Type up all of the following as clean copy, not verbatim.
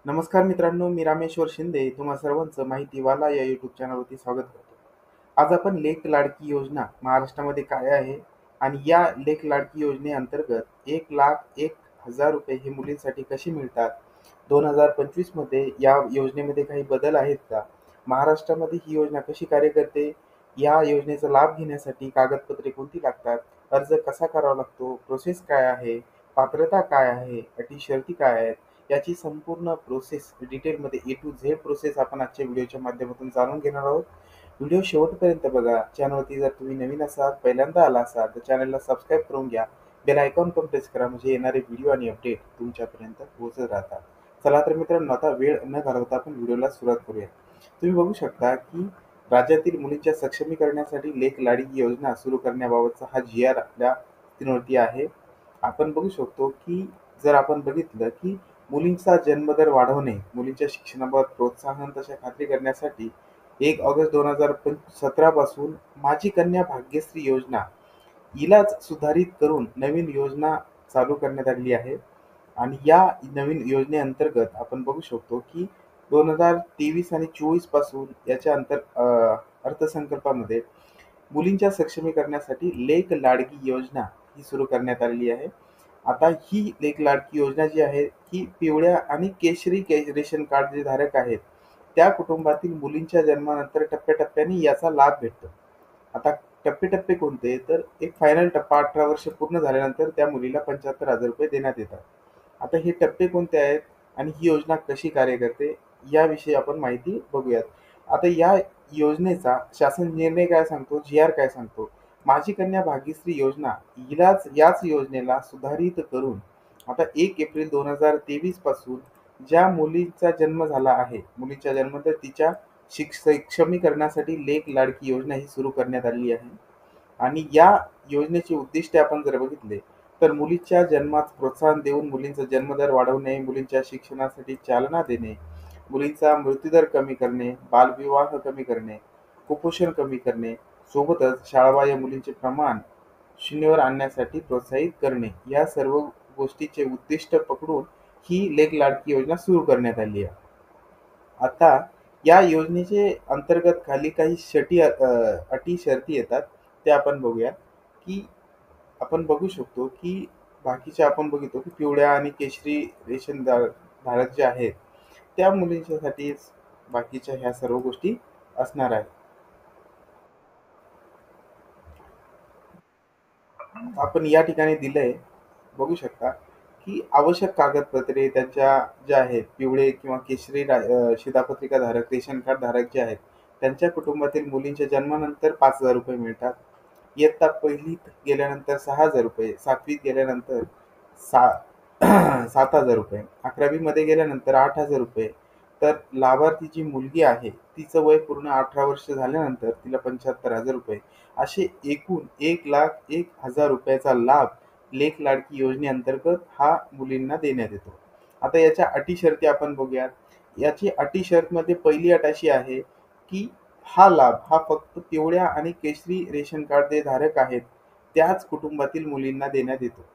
नमस्कार मित्रांनो, मी रामेश्वर शिंदे तुम्हा सर्वांचं माहितीवाला या यूट्यूब चॅनलवरती स्वागत करतो. आज आपण लेक लाडकी योजना महाराष्ट्रामध्ये काय आहे आणि या लेक लाडकी योजनेअंतर्गत 1,01,000 रुपये हे मुलींसाठी कसे मिळतात, 2025 मध्ये या योजनेमध्ये काही बदल आहेत का, महाराष्ट्रामध्ये ही योजना कशी कार्य करते, या योजनेचा लाभ घेण्यासाठी कागदपत्रे कोणती लागतात, अर्ज कसा करावा लागतो, प्रोसेस काय आहे, पात्रता काय आहे, अटी शर्ती काय आहेत, याची संपूर्ण प्रोसेस डिटेलमध्ये ए टू झेड प्रोसेस आपण आजच्या व्हिडिओच्या माध्यमातून जाणून घेणार आहोत. व्हिडिओ शेवटपर्यंत बघा. चॅनलवरती जर तुम्ही नवीन असाल, पहिल्यांदा आला असाल तर चॅनलला सबस्क्राईब करून घ्या. बेल आयकॉन पण प्रेस करा म्हणजे येणारे व्हिडिओ आणि अपडेट तुमच्यापर्यंत पोहोचत राहतात. चला तर मित्रांनो, आता वेळ न घालवता आपण व्हिडिओला सुरुवात करूया. तुम्ही बघू शकता की राज्यातील मुलींच्या सक्षमीकरणासाठी लेक लाडकी योजना सुरू करण्याबाबतचा हा जी-आर आपल्या स्क्रीनवरती आहे. आपण बघू शकतो की जर आपण बघितलं की मुलींचा जन्मदर वाढवणे, मुलींच्या शिक्षणाबाबत प्रोत्साहन तशा खात्री करण्यासाठी 1 ऑगस्ट 2017 पासून माझी कन्या भाग्यश्री योजना हिलाच सुधारित करून नवीन योजना चालू करण्यात आली आहे. आणि या नवीन योजनेअंतर्गत आपण बघू शकतो की 2023 आणि 24 पासून याच्या अर्थसंकल्पामध्ये मुलींच्या सक्षमीकरणासाठी लेक लाडकी योजना ही सुरू करण्यात आलेली आहे. आता ही लेक लाडकी योजना जी आहे ही पिवळ्या आणि केशरी रेशन कार्ड जे धारक आहेत त्या कुटुंबातील मुलींच्या जन्मानंतर टप्प्याटप्प्याने याचा लाभ भेटतो. आता टप्पे कोणते, तर एक फायनल टप्पा 18 वर्ष पूर्ण झाल्यानंतर त्या मुलीला 75,000 रुपये देण्यात येतात. आता हे टप्पे कोणते आहेत आणि ही योजना कशी कार्य करते याविषयी आपण माहिती बघूयात. आता या योजनेचा शासन निर्णय काय सांगतो, जी-आर काय सांगतो. माझी कन्या भाग्यश्री योजना याच योजनेला सुधारित करून आता 1 एप्रिल 2023 पासून ज्या मुलीचा जन्म झाला आहे, मुलीच्या जन्मानंतर तिच्या सक्षमीकरणासाठी लेक लाडकी योजना ही सुरू करण्यात आली आहे. आणि या योजनेचे उद्दिष्ट आपण जर बघितले तर मुलीच्या जन्मास प्रोत्साहन देऊन मुलींचा जन्मदर वाढवणे, मुलींच्या शिक्षणासाठी चालना देणे, मुलींचा मृत्यूदर कमी करणे, बालविवाह कमी करणे, कुपोषण कमी करणे, सोबतच शाळाबाह्य मुलींचे प्रमाण शून्यावर आणण्यासाठी प्रोत्साहित करणे, या सर्व गोष्टीचे उद्दिष्ट पकडून ही लेक लाडकी योजना सुरू करण्यात आली आहे. आता या योजनेचे अंतर्गत खाली काही अटी शर्ती येतात. ते आपण बघूया की आपण बघू शकतो की बाकीच्या आपण बघितलो की पिवळ्या आणि केशरी धारक जे आहेत त्या मुलींच्यासाठीच बाकीच्या ह्या सर्व गोष्टी असणार आहेत. आपण या ठिकाणी दिलंय, बघू शकता की आवश्यक कागदपत्रे त्यांच्या ज्या आहेत पिवळे किंवा केशरी शिधापत्रिका धारक, रेशन कार्ड धारक जे आहेत त्यांच्या कुटुंबातील मुलींच्या जन्मानंतर 5,000 रुपये मिळतात. इयत्ता पहिलीत गेल्यानंतर 6,000 रुपये, 7वीत गेल्यानंतर सा 7,000 रुपये, 11वी मध्ये गेल्यानंतर 8,000 रुपये. तर लाभार्थी जी मुलगी आहे तिचं वय पूर्ण 18 वर्ष झाल्यानंतर तिला 75,000 रुपये, असे एकूण 1,01,000 रुपयाचा लाभ लेक लाडकी योजनेअंतर्गत हा मुलींना देण्यात येतो. आता याच्या अटी शर्ती आपण बघूयात. याची अटी शर्तमध्ये पहिली अट अशी आहे की हा लाभ हा फक्त पिवळ्या आणि केशरी रेशन कार्ड जे धारक आहेत त्याच कुटुंबातील मुलींना देण्यात येतो.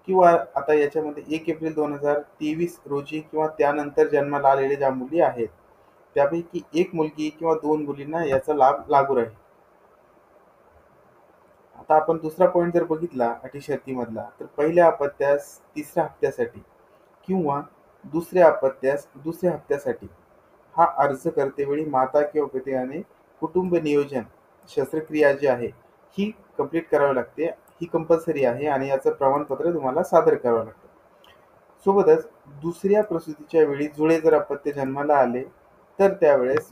किंवा आता याच्यामध्ये 1 एप्रिल 2023 रोजी किंवा त्यानंतर जन्माला आलेल्या ज्या मुली आहेत त्यापैकी एक मुलगी किंवा 2 मुलींना याचा लाभ लागू राहील. आता आपण दुसरा पॉइंट जर बघितला अटी शर्तीमधला, तर पहिल्या अपत्यास तिसऱ्या हप्त्यासाठी किंवा दुसऱ्या अपत्यास दुसऱ्या हप्त्यासाठी हा अर्ज करतेवेळी माता किंवा पित्याने कुटुंब नियोजन शस्त्रक्रिया जी आहे ही कंप्लीट करावी लागते. ही कंपल्सरी आहे आणि याचं प्रमाणपत्र तुम्हाला सादर करावं लागतं. सोबतच दुसऱ्या प्रसूतीच्या वेळी जुळे जर अपत्य जन्माला आले तर त्यावेळेस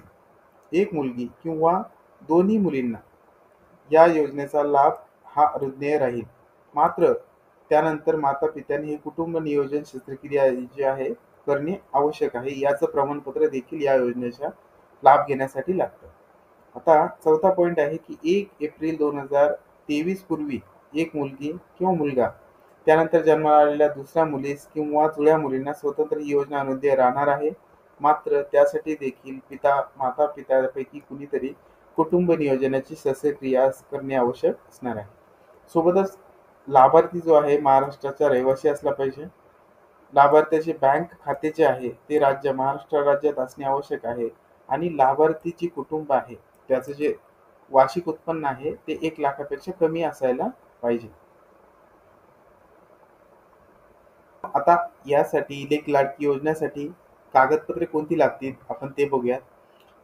एक मुलगी किंवा दोन्ही मुलींना या योजनेचा लाभ हा अनुज्ञेय राहील. मात्र त्यानंतर माता-पित्यांनी हे कुटुंब नियोजन शस्त्रक्रिया जी आहे करणे आवश्यक आहे. याचं प्रमाणपत्र देखील या योजनेचा लाभ घेण्यासाठी लागतं. आता चौथा पॉइंट आहे की 1 एप्रिल 2023 पूर्वी एक मुलगी किंवा मुलगा त्यानंतर जन्माला आलेल्या दुसऱ्या मुलीस किंवा जुळ्या मुलींना स्वतंत्र ही योजना अनुज्ञेय राहणार आहे. मात्र त्यासाठी देखील माता-पित्यापैकी कुणीतरी कुटुंब नियोजनाची शस्त्रक्रिया करणे आवश्यक असणार आहे. सोबतच लाभार्थी जो आहे महाराष्ट्राचा रहिवासी असला पाहिजे. लाभार्थ्याचे बँक खाते जे आहे ते महाराष्ट्र राज्यात असणे आवश्यक आहे आणि लाभार्थीची कुटुंब आहे त्याचं जे वार्षिक उत्पन्न आहे ते 1 लाखापेक्षा कमी असायला पाहिजे. आता यासाठी लेख लाडकी योजनेसाठी कागदपत्रे कोणती लागतील आपण ते बघूयात.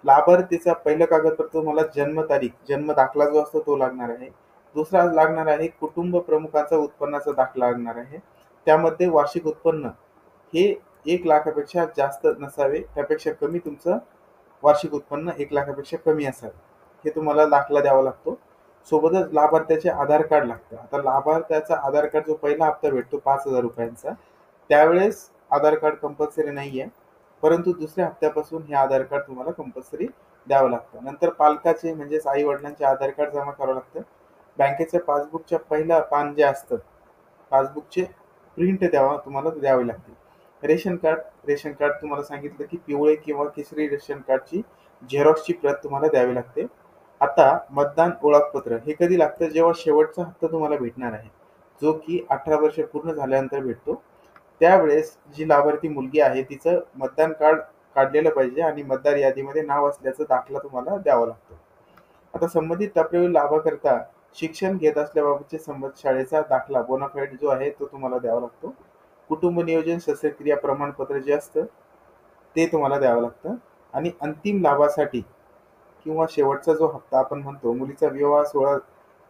लाभार्थीचा पहिलं कागदपत्र तुम्हाला जन्मतारीख, जन्म दाखला जो असतो तो लागणार आहे. दुसरा लागणार आहे कुटुंब प्रमुखाचा उत्पन्नाचा दाखला लागणार आहे. त्यामध्ये वार्षिक उत्पन्न हे 1 लाखापेक्षा जास्त नसावे, त्यापेक्षा कमी तुमचं वार्षिक उत्पन्न 1 लाखापेक्षा कमी असावे. हे तुम्हाला दाखला द्यावा लागतो. सोबतच लाभार्थ्याचे आधार कार्ड लागतं. आता लाभार्थ्याचा आधार कार्ड जो पहिला हप्ता भेटतो 5,000 रुपयांचा, त्यावेळेस आधार कार्ड कंपल्सरी नाहीये. परंतु दुसऱ्या हप्त्यापासून हे आधार कार्ड तुम्हाला कंपल्सरी द्यावं लागतं. नंतर पालकाचे म्हणजेच आई वडिलांचे आधार कार्ड जमा करावं लागतं. बँकेच्या पासबुकच्या पहिलं पान जे असतं, पासबुकचे प्रिंट तुम्हाला द्यावी लागते. रेशन कार्ड तुम्हाला सांगितलं की पिवळे किंवा केशरी रेशन कार्डची झेरॉक्सची प्रत तुम्हाला द्यावी लागते. आता मतदान ओळखपत्र हे कधी लागतं, जेव्हा शेवटचा हप्ता तुम्हाला भेटणार आहे, जो की 18 वर्ष पूर्ण झाल्यानंतर भेटतो. त्यावेळेस जी लाभार्थी मुलगी आहे तिचं मतदान कार्ड काढलेलं पाहिजे आणि मतदार यादीमध्ये नाव असल्याचा दाखला तुम्हाला द्यावा लागतो. आता संबंधित टप्प्यावर लाभाकरता शिक्षण घेत असल्याबाबतचे संबंधित शाळेचा दाखला बोनाफाईड जो आहे तो तुम्हाला द्यावा लागतो. कुटुंब नियोजन शस्त्रक्रिया प्रमाणपत्र जे असतं ते तुम्हाला द्यावं लागतं. आणि अंतिम लाभासाठी किंवा शेवटचा जो हप्ता आपण म्हणतो, मुलीचा विवाह सोहळा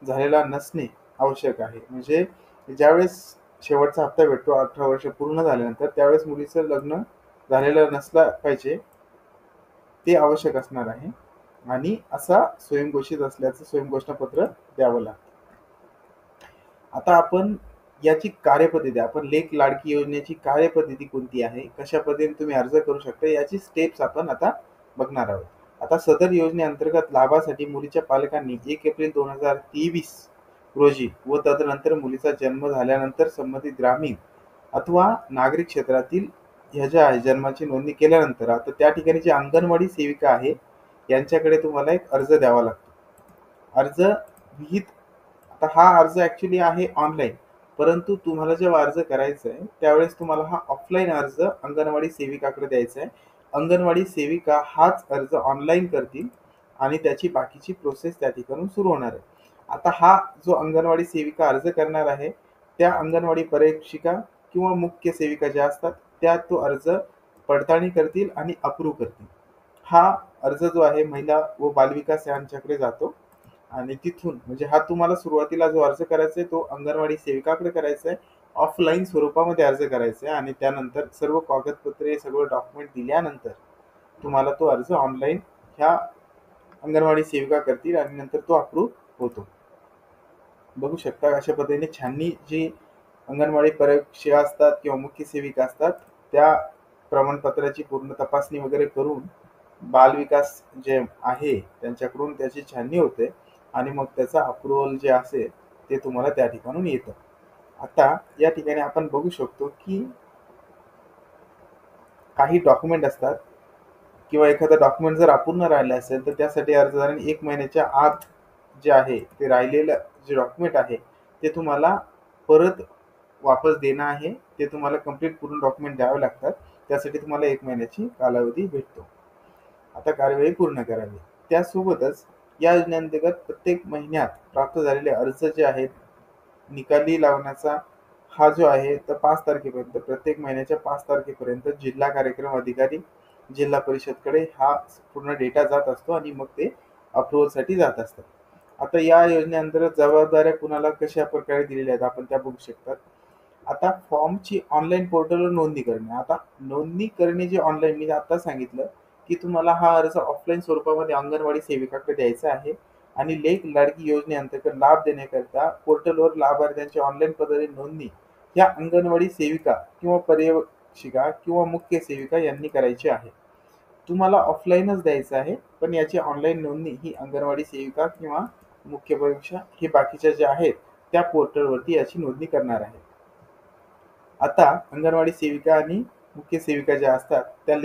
झालेला नसणे आवश्यक आहे. म्हणजे ज्यावेळेस शेवटचा हप्ता भेटतो 18 वर्ष पूर्ण झाल्यानंतर, त्यावेळेस मुलीचं लग्न झालेलं नसलं पाहिजे, ते आवश्यक असणार आहे. आणि असा स्वयंघोषित असल्याचं स्वयंघोषणापत्र द्यावं लागतं. आता आपण याची कार्यपद्धती, आपण लेख लाडकी योजनेची कार्यपद्धती कोणती आहे, कशा पद्धतीने तुम्ही अर्ज करू शकता, याची स्टेप्स आपण आता बघणार आहोत. आता सदर योजनेअंतर्गत लाभासाठी मुलीच्या पालकांनी 1 एप्रिल 2023 रोजी व तदनंतर मुलीचा जन्म झाल्यानंतर संबंधित ग्रामीण अथवा नागरिक क्षेत्रातील ह्या ज्या आहे जन्माची नोंदणी केल्यानंतर आता त्या ठिकाणी जी अंगणवाडी सेविका आहे यांच्याकडे तुम्हाला एक अर्ज द्यावा लागतो. अर्ज विहित, आता हा अर्ज ऍक्च्युली आहे ऑनलाईन, परंतु तुम्हाला जेव्हा अर्ज करायचा आहे त्यावेळेस तुम्हाला हा ऑफलाईन अर्ज अंगणवाडी सेविकाकडे द्यायचा आहे. अंगणवाडी सेविका हाच अर्ज ऑनलाईन करतील आणि त्याची बाकीची प्रोसेस त्या ठिकाणून सुरू होणार आहे. आता हा जो अंगणवाडी सेविका अर्ज करणार आहे त्या अंगणवाडी पर्यवेक्षिका किंवा मुख्य सेविका ज्या असतात त्या तो अर्ज पडताळणी करतील आणि अप्रूव्ह करतील. हा अर्ज जो आहे महिला व बालविकास यांच्याकडे जातो आणि तिथून म्हणजे हा तुम्हाला सुरुवातीला जो अर्ज करायचा आहे तो अंगणवाडी सेविकाकडे करायचा आहे, ऑफलाईन स्वरूपामध्ये अर्ज करायचा आहे आणि त्यानंतर सर्व कागदपत्रे सगळं डॉक्युमेंट दिल्यानंतर तुम्हाला तो अर्ज ऑनलाईन ह्या अंगणवाडी सेविका करतील आणि नंतर तो अप्रूव्ह होतो. बघू शकता अशा पद्धतीने छाननी जी अंगणवाडी पर्यवेक्षिका असतात किंवा मुख्य सेविका असतात त्या प्रमाणपत्राची पूर्ण तपासणी वगैरे करून बालविकास जे आहे त्यांच्याकडून त्याची छाननी होते आणि मग त्याचा अप्रुव्हल जे असेल ते तुम्हाला त्या ठिकाणून येतं. आता या ठिकाणी आपण बघू शकतो की काही डॉक्युमेंट असतात किंवा एखादा डॉक्युमेंट जर अपूर्ण राहिलं असेल तर त्यासाठी अर्जदाराने 1 महिन्याच्या आत जे आहे ते राहिलेलं जे डॉक्युमेंट आहे ते तुम्हाला परत वापस देणं आहे. ते तुम्हाला कंप्लीट पूर्ण डॉक्युमेंट द्यावे लागतात. त्यासाठी तुम्हाला 1 महिन्याची कालावधी भेटतो. आता कार्यवाही पूर्ण करावी. त्यासोबतच या योजनेअंतर्गत प्रत्येक महिन्यात प्राप्त झालेले अर्ज जे आहेत निकाली लावण्याचा हा जो आहे तर 5 तारखेपर्यंत, प्रत्येक महिन्याच्या 5 तारखेपर्यंत जिल्हा कार्यक्रम अधिकारी जिल्हा परिषदकडे हा पूर्ण डेटा जात असतो आणि मग ते अप्रुव्हलसाठी जात असतात. आता या योजनेअंतर्गत जबाबदाऱ्या कुणाला कशा प्रकारे दिलेल्या आहेत आपण त्या बघू शकतात. आता फॉर्मची ऑनलाईन पोर्टलवर नोंदणी करणे. आता नोंदणी करणे जे ऑनलाईन मी आता सांगितलं की तुम्हाला हा अर्ज ऑफलाईन स्वरूपामध्ये अंगणवाडी सेविकाकडे द्यायचा आहे आणि लेख लाडकी योजनेअंतर्गत लाभ देण्याकरिता पोर्टलवर लाभार्थ्यांची ऑनलाईन पद्धतीने नोंदणी या अंगणवाडी सेविका किंवा पर्यवेक्षिका किंवा मुख्य सेविका यांनी करायची आहे. तुम्हाला ऑफलाईनच द्यायचं आहे, पण याची ऑनलाईन नोंदणी ही अंगणवाडी सेविका किंवा मुख्य पर्यवेक्षिका हे बाकीच्या ज्या आहेत त्या पोर्टलवरती याची नोंदणी करणार आहे. आता अंगणवाडी सेविका आणि मुख्य सेविका ज्या असतात त्या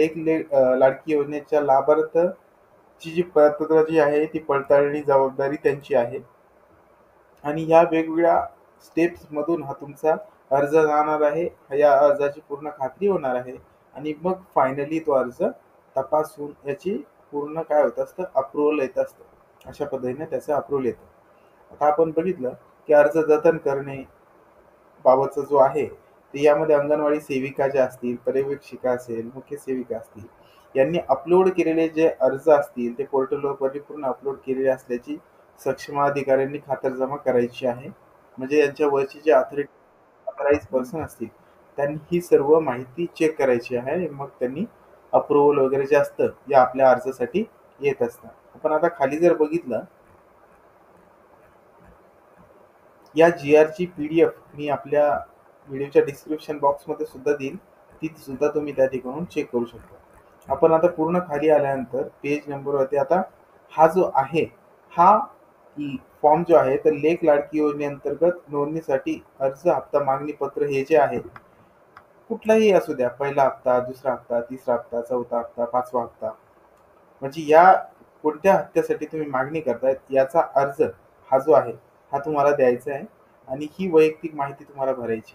लाडकी योजनेच्या लाभार्थीची जी पात्रता जी आहे ती पडताळणी जबाबदारी त्यांची आहे आणि ह्या वेगवेगळ्या स्टेप्स मधून हा तुमचा अर्ज जाणार आहे, या अर्जाची पूर्ण खात्री होणार आहे आणि मग फायनली तो अर्ज तपासून याची पूर्ण काय होत असतं, अप्रुव्हल येत असतं. अशा पद्धतीने त्याचं अप्रुव्हल येतं. आता आपण बघितलं की अर्ज जतन करणे बाबतचा जो आहे, ते यामध्ये अंगणवाडी सेविका ज्या असतील, पर्यवेक्षिका असेल, मुख्य सेविका असतील, यांनी अपलोड केलेले जे अर्ज असतील ते पोर्टलवर परिपूर्ण अपलोड केलेले असल्याची सक्षम अधिकाऱ्यांनी खातरजमा करायची आहे. म्हणजे यांच्या वरची जे ऑथराइज पर्सन असतील त्यांनी ही सर्व माहिती चेक करायची आहे आणि मग त्यांनी अप्रुव्हल वगैरे जे असतं या आपल्या अर्जासाठी येत असतं. आपण आता खाली जर बघितलं, या GR ची PDF मी आपल्या व्हिडिओच्या डिस्क्रिप्शन बॉक्समध्ये सुद्धा देईल, ती सुद्धा तुम्ही त्या ठिकाणून चेक करू शकता. आपण आता पूर्ण खाली आल्यानंतर पेज नंबरवरती आता हा जो आहे, हा फॉर्म जो आहे तर लेख लाडकी योजनेअंतर्गत नोंदणीसाठी अर्ज हप्ता मागणी पत्र हे जे आहे, कुठलाही असू द्या, पहिला हप्ता, दुसरा हप्ता, तिसरा हप्ता, चौथा हप्ता, पाचवा हप्ता, म्हणजे या कोणत्या हप्त्यासाठी तुम्ही मागणी करतायत याचा अर्ज हा जो आहे हा तुम्हाला द्यायचा आहे आणि ही वैयक्तिक माहिती तुम्हाला भरायची.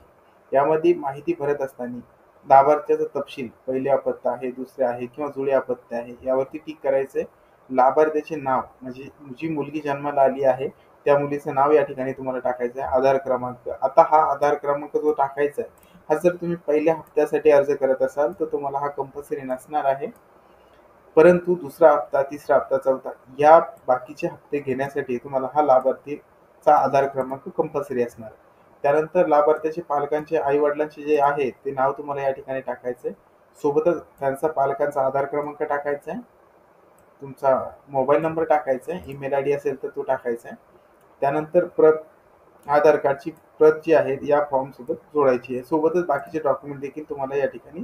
यामध्ये माहिती भरत असताना लाभार्थ्याचा तपशील, पहिले अपत्य आहे, दुसरे आहे किंवा जुळे अपत्य आहे यावरती टिक करायचंय. लाभार्थ्याचे नाव म्हणजे जी मुलगी जन्माला आली आहे त्या मुलीचं नाव या ठिकाणी तुम्हाला टाकायचं आहे. आधार क्रमांक, आता हा आधार क्रमांक जो टाकायचा आहे हा जर तुम्ही पहिल्या हप्त्यासाठी अर्ज करत असाल तर तुम्हाला हा कंपल्सरी नसणार आहे, परंतु दुसरा हप्ता, तिसरा हप्ता, चौथा या बाकीचे हप्ते घेण्यासाठी तुम्हाला हा लाभार्थीचा आधार क्रमांक कंपल्सरी असणार. त्यानंतर लाभार्थ्याचे पालकांचे, आई वडिलांचे जे आहे ते नाव तुम्हाला या ठिकाणी टाकायचंय. सोबतच त्यांचा पालकांचा आधार क्रमांक टाकायचा आहे, तुमचा मोबाईल नंबर टाकायचा आहे, ईमेल आयडी असेल तर तो टाकायचा आहे. त्यानंतर आधार कार्डची प्रत जी आहे या फॉर्म सोबत जोडायची आहे. सोबतच बाकीचे डॉक्युमेंट देखील तुम्हाला या ठिकाणी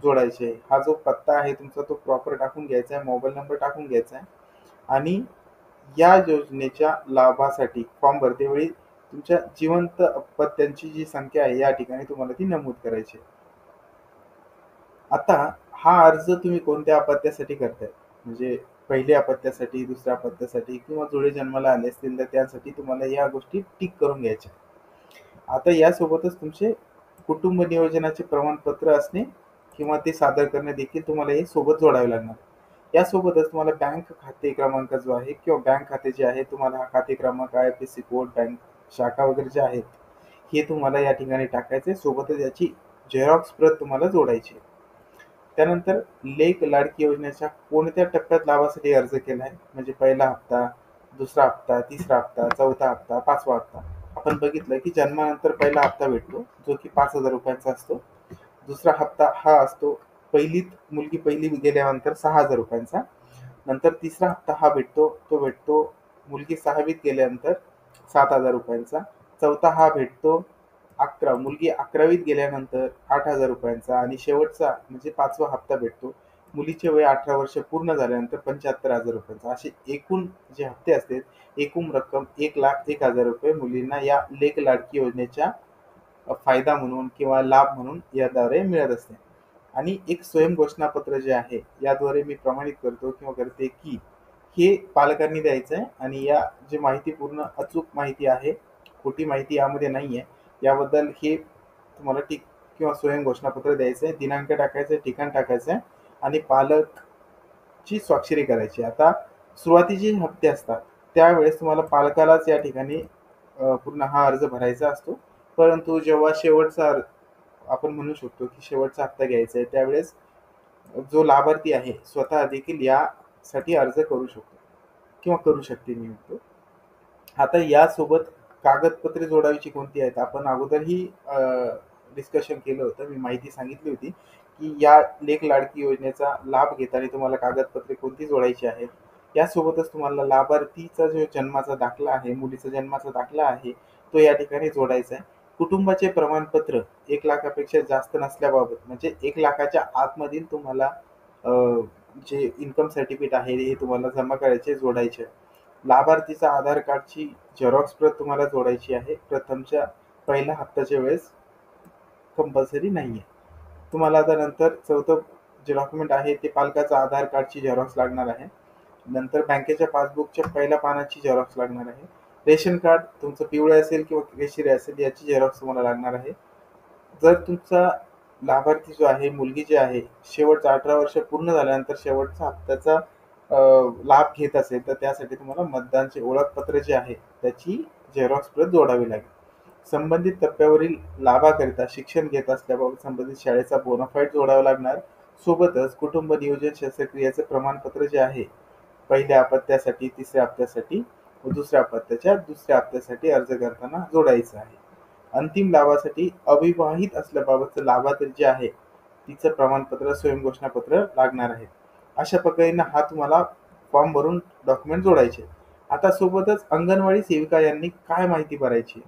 जोडायचे आहे. हा जो पत्ता आहे तुमचा तो प्रॉपर टाकून घ्यायचा आहे, मोबाईल नंबर टाकून घ्यायचा आहे आणि या योजनेच्या लाभासाठी फॉर्म भरतेवेळी तुमच्या जिवंत अपत्यांची जी संख्या आहे या ठिकाणी तुम्हाला ती नमूद करायची आहे. आता हा अर्ज तुम्ही कोणत्या अपत्यासाठी करताय, म्हणजे पहिल्या अपत्यासाठी, दुसऱ्या अपत्यासाठी किंवा जुळे जन्माला आले असतील तर त्यासाठी तुम्हाला या गोष्टी टिक करून घ्यायच्या. आता यासोबतच तुमचे कुटुंब नियोजनाचे प्रमाणपत्र असणे किंवा ते सादर करणे देखील तुम्हाला हे सोबत जोडावे लागणार. यासोबतच तुम्हाला बँक खाते क्रमांक जो आहे किंवा बँक खाते जे आहे, तुम्हाला हा खाते क्रमांक, IFSC कोड, बँक शाखा वगैरे जे आहेत हे तुम्हाला या ठिकाणी टाकायचे. सोबतच याची झेरॉक्स प्रत तुम्हाला जोडायची. त्यानंतर लेख लाडकी योजनेच्या कोणत्या टप्प्यात लाभासाठी अर्ज केलाय, म्हणजे पहिला हप्ता, दुसरा हप्ता, तिसरा हप्ता, चौथा हप्ता, पाचवा हप्ता. आपण बघितलं की जन्मानंतर पहिला हप्ता भेटतो जो की 5,000 रुपयांचा असतो. दुसरा हप्ता हा असतो मुलगी पहिली गेल्यानंतर 6,000 रुपयांचा. नंतर तिसरा हप्ता हा भेटतो, तो भेटतो मुलगी 6वीत गेल्यानंतर 7,000 रुपयांचा. चौथा हा भेटतो मुलगी 11वीत गेल्यानंतर 8,000 रुपयांचा आणि शेवटचा म्हणजे पाचवा हप्ता भेटतो मुलीचे वय 18 वर्ष पूर्ण झाल्यानंतर 75,000 रुपयांचा. असे एकूण जे हप्ते असतात, एकूण रक्कम 1,01,000 रुपये मुलींना या लेख लाडकी योजनेच्या फायदा म्हणून किंवा लाभ म्हणून याद्वारे मिळत असते. आणि एक स्वयं घोषणापत्र जे आहे याद्वारे मी प्रमाणित करतो किंवा करते की हे पालकांनी द्यायचं आहे आणि या जी माहिती पूर्ण अचूक माहिती आहे, खोटी माहिती यामध्ये नाहीये, याबद्दल हे तुम्हाला टिक किंवा स्वयं घोषणापत्र द्यायचं आहे. दिनांक टाकायचा आहे, ठिकाण टाकायचं आहे आणि पालकची स्वाक्षरी करायची. आता सुरुवातीचे हप्ते असतात त्यावेळेस तुम्हाला पालकालाच या ठिकाणी पूर्ण हा अर्ज भरायचा असतो. परंतु जेव्हा आपण म्हणू शकतो की शेवटचा हप्ता घ्यायचा आहे त्यावेळेस जो लाभार्थी आहे स्वतः देखील यासाठी अर्ज करू शकतो किंवा करू शकते मी म्हणतो. आता यासोबत कागदपत्रे जोडायची कोणती आहेत, आपण अगोदरही डिस्कशन केलं होतं, मी माहिती सांगितली होती की या लेख लाडकी योजनेचा लाभ घेताना तुम्हाला कागदपत्रे कोणती जोडायची आहेत. यासोबतच तुम्हाला लाभार्थीचा जो जन्माचा दाखला आहे, मुलीचा जन्माचा दाखला आहे, तो या ठिकाणी जोडायचा आहे. कुटुंबाचे प्रमाणपत्र 1,00,000पेक्षा जास्त नसल्याबाबत, म्हणजे 1,00,000च्या आतमधील तुम्हाला जे इन्कम सर्टिफिकेट आहे हे तुम्हाला जमा करायचे, जोडायचे. लाभार्थीचा आधार कार्डची झेरॉक्स प्रत तुम्हाला जोडायची आहे. प्रथमच्या पहिल्या हप्त्याच्या वेळेस कंपल्सरी नाहीये. तुम्हाला आता नंतर चौथं जे डॉक्युमेंट आहे ते पालकाचा आधार कार्डची झेरॉक्स लागणार आहे. नंतर बँकेच्या पासबुकच्या पहिल्या पानाची झेरॉक्स लागणार आहे. रेशन कार्ड तुमचं पिवळं असेल किंवा केशरी असेल याची झेरॉक्स तुम्हाला लागणार आहे. जर तुमचा लाभार्थी जो आहे, मुलगी जी आहे, शेवटचा 18 वर्ष पूर्ण झाल्यानंतर शेवटचा हप्त्याचा लाभ घेत असेल, तर त्यासाठी तुम्हाला मतदानचे ओळखपत्र जे आहे, त्याची झेरॉक्स प्रत जोडावी लागेल. संबंधित टप्प्यावरील लाभाकरिता शिक्षण घेत असल्याबाबत संबंधित शाळेचा बोनाफाईड जोडावा लागणार. सोबतच कुटुंब नियोजन शस्त्रक्रियेचं प्रमाणपत्र जे आहे, पहिल्या अपत्यासाठी, तिसऱ्या हप्त्यासाठी व दुसऱ्या अपत्याच्या दुसऱ्या हप्त्यासाठी अर्ज करताना जोडायचं आहे. अंतिम लाभासाठी अविवाहित असल्याबाबतचं लाभार्थी जे आहे, तिचं प्रमाणपत्र, स्वयंघोषणापत्र लागणार आहे. अशा पद्धतीने हा तुम्हाला फॉर्म भरून डॉक्युमेंट जोडायचे. आता सोबतच अंगणवाडी सेविका यांनी काय माहिती भरायची?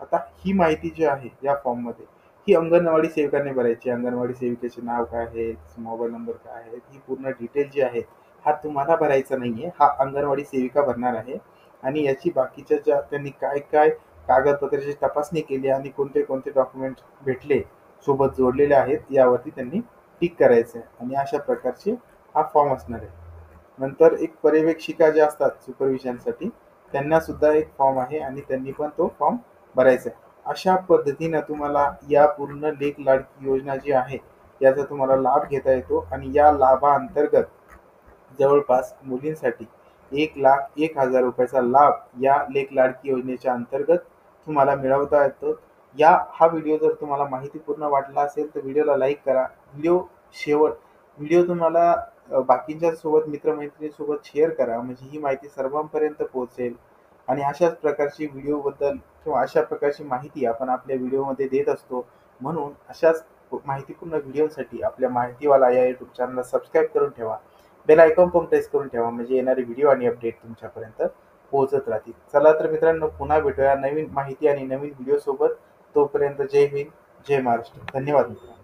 आता ही माहिती जी आहे या फॉर्ममध्ये, ही अंगणवाडी सेविकांनी भरायची. अंगणवाडी सेविकेचे नाव काय आहे, मोबाईल नंबर काय आहे, ही पूर्ण डिटेल जी आहे, हा तुम्हाला भरायचा नाहीये. हा अंगणवाडी सेविका भरणार आहे. आणि याची बाकीच्या ज्या त्यांनी काय-काय कागदपत्राची तपासणी केली आणि कोणते-कोणते डॉक्युमेंट भेटले, सोबत जोडलेले आहेत, यावरती त्यांनी टिक करायचं आहे. आणि अशा प्रकारचे हा फॉर्म असणार आहे. नंतर एक पर्यवेक्षिका ज्या असतात सुपरविजनसाठी, त्यांना सुद्धा एक फॉर्म आहे आणि त्यांनी पण तो फॉर्म भरायचा आहे. अशा पद्धतीनं तुम्हाला या पूर्ण लेक लाडकी योजना जी आहे, याचा तुम्हाला लाभ घेता येतो आणि या लाभाअंतर्गत जवळपास मुलींसाठी ₹1,01,000 लाभ या लेक लाडकी योजनेच्या अंतर्गत तुम्हाला मिळवता येतो. हा व्हिडिओ जर तुम्हाला माहितीपूर्ण वाटला असेल, तर व्हिडिओला लाईक करा. व्हिडिओ तुम्हाला बाकीच्या सोबत मित्र-मैत्रिणींसोबत शेअर करा, म्हणजे ही माहिती सर्वांपर्यंत पोहोचेल. आणि अशाच प्रकारची व्हिडिओबद्दल किंवा अशा प्रकारची माहिती आपण आपल्या व्हिडिओमध्ये देत असतो. म्हणून अशाच माहितीपूर्ण व्हिडिओसाठी आपल्या माहितीवाला या यूट्यूब चॅनलला सबस्क्राईब करून ठेवा. बेल आयकॉन पण प्रेस करून ठेवा, म्हणजे येणारे व्हिडिओ आणि अपडेट तुमच्यापर्यंत पोहोचत राहतील. चला तर मित्रांनो, पुन्हा भेटूया नवीन माहिती आणि नवीन व्हिडिओ सोबत. तोपर्यंत जय हिंद, जय महाराष्ट्र. धन्यवाद मित्रांनो.